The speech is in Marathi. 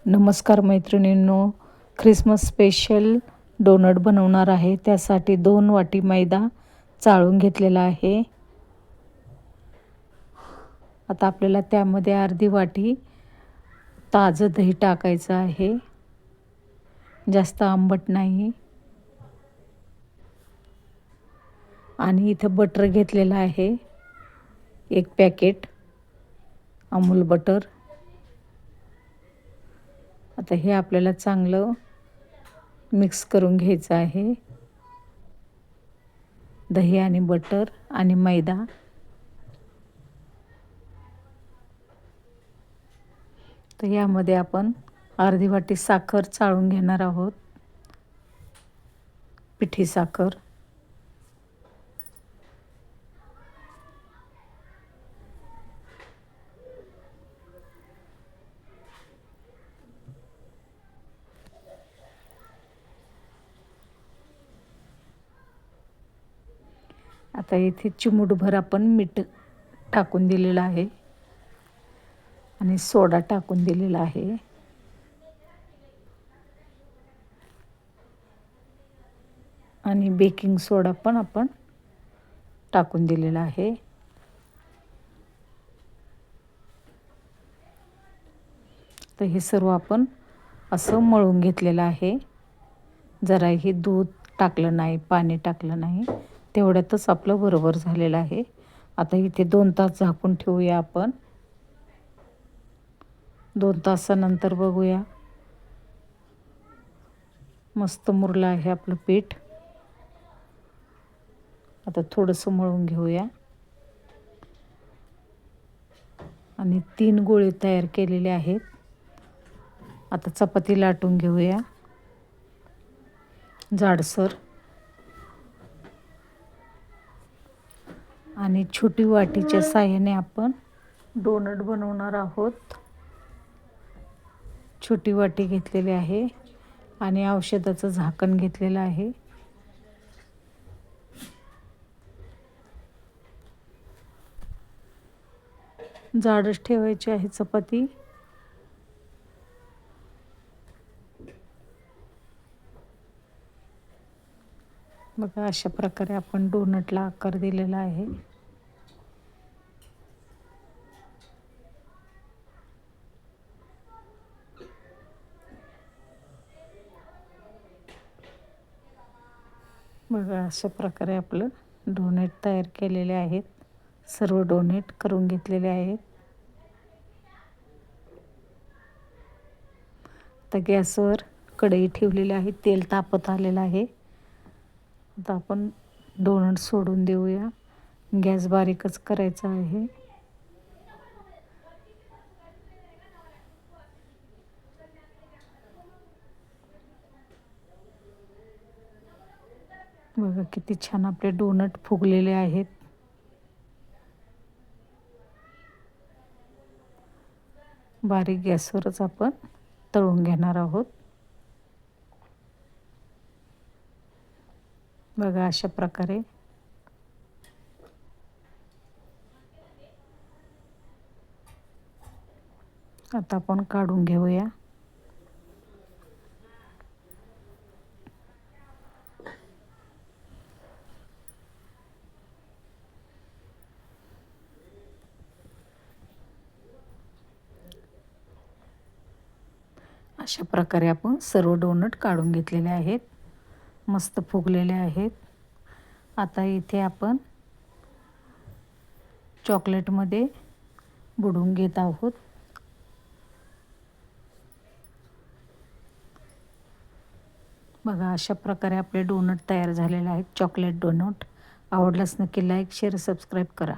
नमस्कार मैत्रिणींनो, ख्रिसमस स्पेशल डोनट बनवणार आहे. त्यासाठी 2 वाटी मैदा चाळून घेतलेला आहे. आता आपल्याला त्यामध्ये अर्धी वाटी ताजं दही टाकायचं आहे, जास्त आंबट नाही. आणि इथं बटर घेतलेलं आहे, 1 पॅकेट अमूल बटर. आता हे आपल्याला चांगलं मिक्स करून घ्यायचं आहे, दही आणि बटर आणि मैदा. तर यामध्ये आपण अर्धी वाटी साखर चाळून घेणार आहोत, पिठी साखर. आता इथे चिमूटभर आपण मीठ टाकून दिलेलं आहे आणि सोडा टाकून दिलेला आहे. आणि बेकिंग सोडा पण आपण टाकून दिलेला आहे. तर हे सर्व आपण असं मळून घेतलेलं आहे. जराही दूध टाकलं नाही, पाणी टाकलं नाही, तेवढ्यातच आपलं बरोबर झालेलं आहे. आता इथे 2 तास झाकून ठेवूया आपण. 2 तासानंतर बघूया. मस्त मुरलं आहे आपलं पीठ. आता थोडंसं मळून घेऊया आणि 3 गोळे तयार केलेले आहेत. आता चपाती लाटून घेऊया जाडसर. आणि छोटी वाटीच्या साहाय्याने आपण डोनट बनवणार आहोत. छोटी वाटी घेतलेली आहे आणि औषधाचं झाकण घेतलेलं आहे. जाडच ठेवायची आहे चपाती. बघा, अशा प्रकारे आपण डोनटला आकार दिलेला आहे. बघा, अशा प्रकारे आपलं डोनेट तयार केलेले आहेत. सर्व डोनेट करून घेतलेले आहेत. आता गॅसवर कढई ठेवलेली आहे, तेल तापत आलेलं आहे. आता आपण डोनट सोडून देऊया. गॅस बारीकच करायचा आहे. बघा, किती छान आपले डोनट फुगलेले आहेत. बारीक गॅसवरच आपण तळून घेणार आहोत. बघा, अशा प्रकारे आता आपण काढून घेऊया. अशा प्रकारे आपण सर्व डोनट काढून घेतलेले आहेत. मस्त फुगलेले आहेत. आता इथे आपण चॉकलेटमध्ये बुडवून घेत आहोत. बघा, अशा प्रकारे आपले डोनट तयार झालेले आहेत, चॉकलेट डोनट. आवडल्यास नक्की लाईक, शेअर, सबस्क्राईब करा.